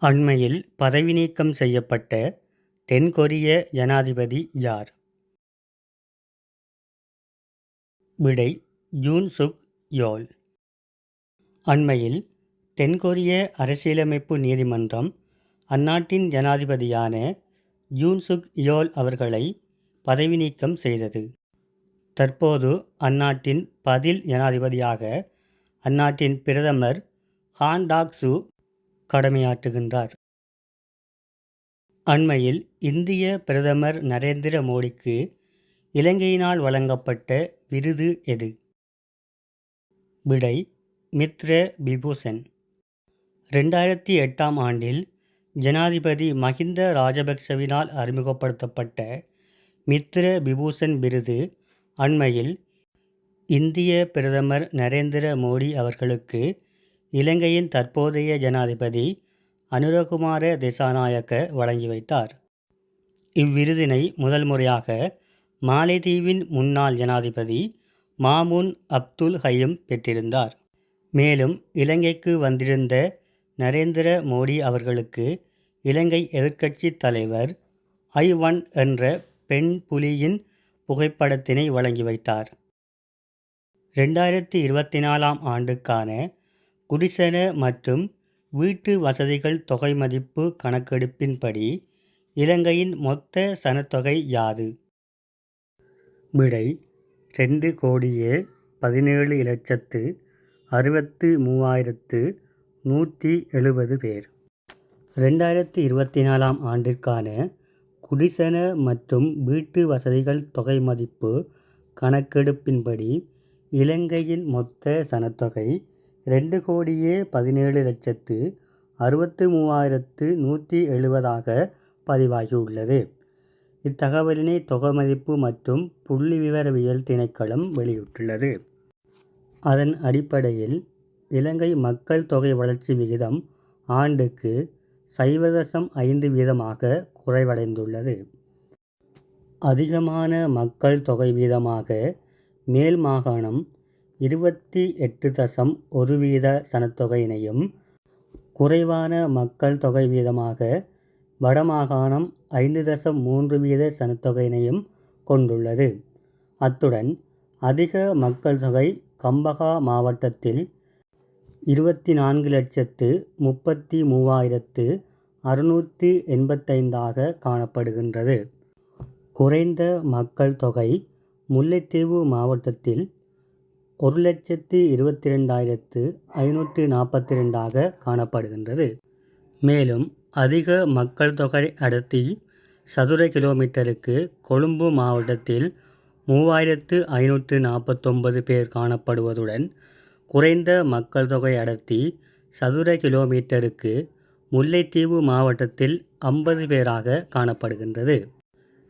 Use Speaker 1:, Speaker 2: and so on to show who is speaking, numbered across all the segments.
Speaker 1: அண்மையில் பதவி நீக்கம் செய்யப்பட்ட தென்கொரிய ஜனாதிபதி யார்? விடை: யூன் சுக் யோல். அண்மையில் தென்கொரிய அரசியலமைப்பு நீதிமன்றம் அந்நாட்டின் ஜனாதிபதியான யூன் சுக் யோல் அவர்களை பதவி நீக்கம் செய்தது. தற்போது அந்நாட்டின் பதில் ஜனாதிபதியாக அந்நாட்டின் பிரதமர் ஹான் டாக்-சூ கடமையாற்றுகின்றார். அண்மையில் இந்திய பிரதமர் நரேந்திர மோடிக்கு இலங்கையினால் வழங்கப்பட்ட விருது எது? விடை: மித்ர விபூஷன். 2008ஆம் ஆண்டில் ஜனாதிபதி மஹிந்த ராஜபக்சவினால் அறிமுகப்படுத்தப்பட்ட மித்ர விபூஷன் விருது அண்மையில் இந்திய பிரதமர் நரேந்திர மோடி அவர்களுக்கு இலங்கையின் தற்போதைய ஜனாதிபதி அனுரகுமார திசாநாயக்க வழங்கி வைத்தார். இவ்விருதினை முதல் முறையாக மாலைதீவின் முன்னாள் ஜனாதிபதி மாமூன் அப்துல் ஹயீம் பெற்றிருந்தார். மேலும் இலங்கைக்கு வந்திருந்த நரேந்திர மோடி அவர்களுக்கு இலங்கை எதிர்க்கட்சித் தலைவர் ஐவன் என்ற பெண் புலியின் புகைப்படத்தினை வழங்கி வைத்தார். 2024ஆம் ஆண்டுக்கான குடிசன மற்றும் வீட்டு வசதிகள் தொகை மதிப்பு கணக்கெடுப்பின்படி இலங்கையின் மொத்த சனத்தொகை யாது? விடை: 2,17,63,170 பேர். 2024ஆம் ஆண்டிற்கான குடிசன மற்றும் வீட்டு வசதிகள் தொகை மதிப்பு கணக்கெடுப்பின்படி இலங்கையின் மொத்த சனத்தொகை 2,17,63,170 பதிவாகியுள்ளது. இத்தகவலினை தொகைமதிப்பு மற்றும் புள்ளிவிவரவியல் திணைக்களம் வெளியிட்டுள்ளது. அதன் அடிப்படையில் இலங்கை மக்கள் தொகை வளர்ச்சி விகிதம் ஆண்டுக்கு 0.5% குறைவடைந்துள்ளது. அதிகமான மக்கள் தொகை வீதமாக மேல் மாகாணம் 28.1% சனத்தொகையினையும், குறைவான மக்கள் தொகை வீதமாக வடமாகாணம் 5.3% சனத்தொகையினையும் கொண்டுள்ளது. அத்துடன் அதிக மக்கள் தொகை கம்பஹா மாவட்டத்தில் 24,33,685 காணப்படுகின்றது. குறைந்த மக்கள் தொகை முல்லைத்தீவு மாவட்டத்தில் 1,22,542 காணப்படுகின்றது. மேலும் அதிக மக்கள் தொகை அடர்த்தி சதுர கிலோமீட்டருக்கு கொழும்பு மாவட்டத்தில் 3,549 பேர் காணப்படுவதுடன் குறைந்த மக்கள் தொகை அடர்த்தி சதுர கிலோமீட்டருக்கு முல்லைத்தீவு மாவட்டத்தில் 50 பேராக காணப்படுகின்றது.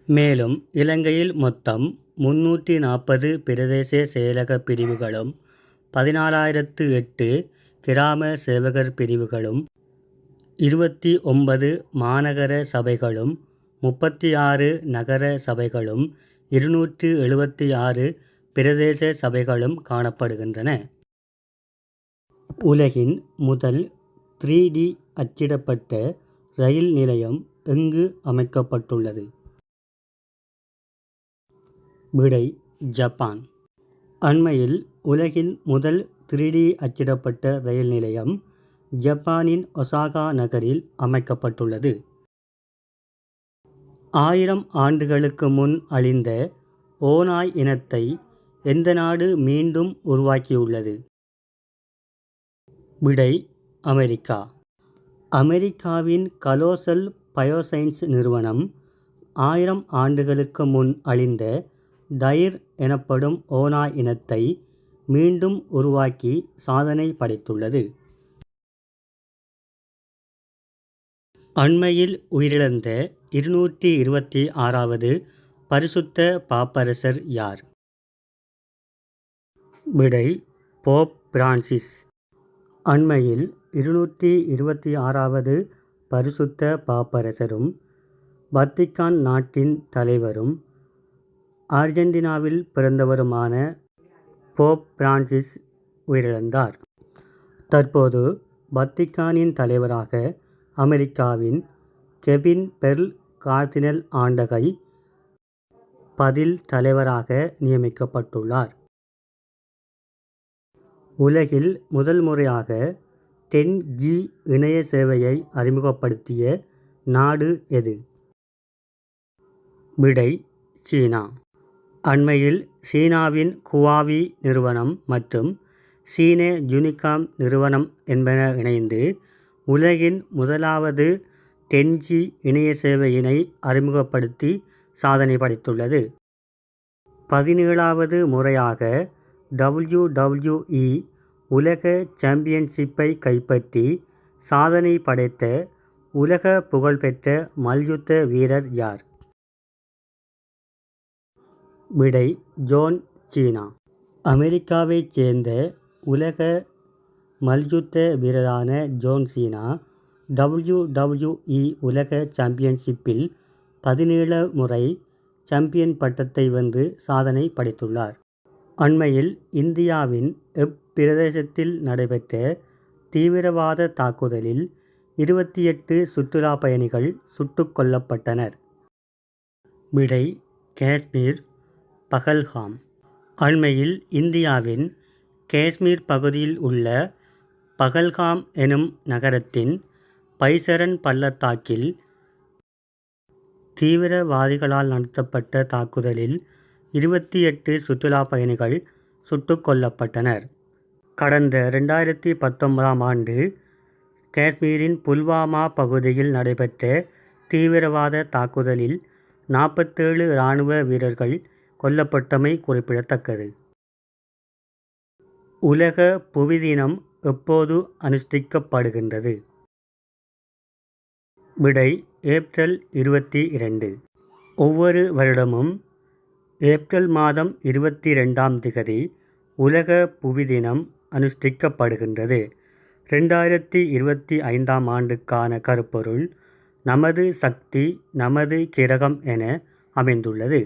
Speaker 1: மேலும் இலங்கையில் மொத்தம் 340 பிரதேச செயலக பிரிவுகளும் 14,008 கிராம சேவகர் பிரிவுகளும் 29 மாநகர சபைகளும் 36 நகர சபைகளும் 276 பிரதேச சபைகளும் காணப்படுகின்றன. உலகின் முதல் 3D அச்சிடப்பட்ட ரயில் நிலையம் எங்கு அமைக்கப்பட்டுள்ளது? விடை: ஜப்பான். அண்மையில் உலகின் முதல் 3D அச்சிடப்பட்ட ரயில் நிலையம் ஜப்பானின் ஒசாகா நகரில் அமைக்கப்பட்டுள்ளது. 1000 ஆண்டுகளுக்கு முன் அழிந்த ஓநாய் இனத்தை எந்த நாடு மீண்டும் உருவாக்கியுள்ளது? விடை: அமெரிக்கா. அமெரிக்காவின் கலோசல் பயோசைன்ஸ் நிறுவனம் 1000 ஆண்டுகளுக்கு முன் அழிந்த டைர் எனப்படும் ஓநாய் இனத்தை மீண்டும் உருவாக்கி சாதனை படைத்துள்ளது. அண்மையில் உயிரிழந்த 226வது பரிசுத்த பாப்பரசர் யார்? விடை: போப் பிரான்சிஸ். அண்மையில் 226வது பரிசுத்த பாப்பரசரும் வத்திக்கான் நாட்டின் தலைவரும் அர்ஜென்டினாவில் பிறந்தவருமான போப் பிரான்சிஸ் உயிரிழந்தார். தற்போது வத்திக்கானின் தலைவராக அமெரிக்காவின் கெவின் பெர்ல் கார்டினல் ஆண்டகை பதில் தலைவராக நியமிக்கப்பட்டுள்ளார். உலகில் முதல் முறையாக 10G இணைய சேவையை அறிமுகப்படுத்திய நாடு எது? விடை சீனா. அண்மையில் சீனாவின் குவாவி நிறுவனம் மற்றும் சீன யூனிகாம் நிறுவனம் என்பன இணைந்து உலகின் முதலாவது 10G இணைய சேவையினை அறிமுகப்படுத்தி சாதனை படைத்துள்ளது. 17வது முறையாக WWE உலக சாம்பியன்ஷிப்பை கைப்பற்றி சாதனை படைத்த உலக புகழ்பெற்ற மல்யுத்த வீரர் யார்? விடை ஜான் சீனா. அமெரிக்காவைச் சேர்ந்த உலக மல்யுத்த வீரரான ஜான் சீனா WWE உலக சாம்பியன்ஷிப்பில் 17 முறை சாம்பியன் பட்டத்தை வென்று சாதனை படைத்துள்ளார். அண்மையில் இந்தியாவின் எப்பிரதேசத்தில் நடைபெற்ற தீவிரவாத தாக்குதலில் 28 சுற்றுலா பயணிகள் சுட்டுக் கொல்லப்பட்டனர். விடை காஷ்மீர் பகல்காம். அண்மையில் இந்தியாவின் காஷ்மீர் பகுதியில் உள்ள பகல்காம் எனும் நகரத்தின் பைசரன் பள்ளத்தாக்கில் தீவிரவாதிகளால் நடத்தப்பட்ட தாக்குதலில் 28 சுற்றுலா பயணிகள் சுட்டுக் கொல்லப்பட்டனர். கடந்த 2019ஆம் ஆண்டு காஷ்மீரின் புல்வாமா பகுதியில் நடைபெற்ற தீவிரவாத தாக்குதலில் 47 இராணுவ வீரர்கள் கொல்லப்பட்டமை குறிப்பிடத்தக்கது. உலக புவி தினம் எப்போது அனுஷ்டிக்கப்படுகின்றது? விடை ஏப்ரல் 22. ஒவ்வொரு வருடமும் ஏப்ரல் மாதம் 22ஆம் திகதி உலக புவி தினம் அனுஷ்டிக்கப்படுகின்றது. 2025ஆம் ஆண்டுக்கான கருப்பொருள் நமது சக்தி நமது கிரகம் என அமைந்துள்ளது.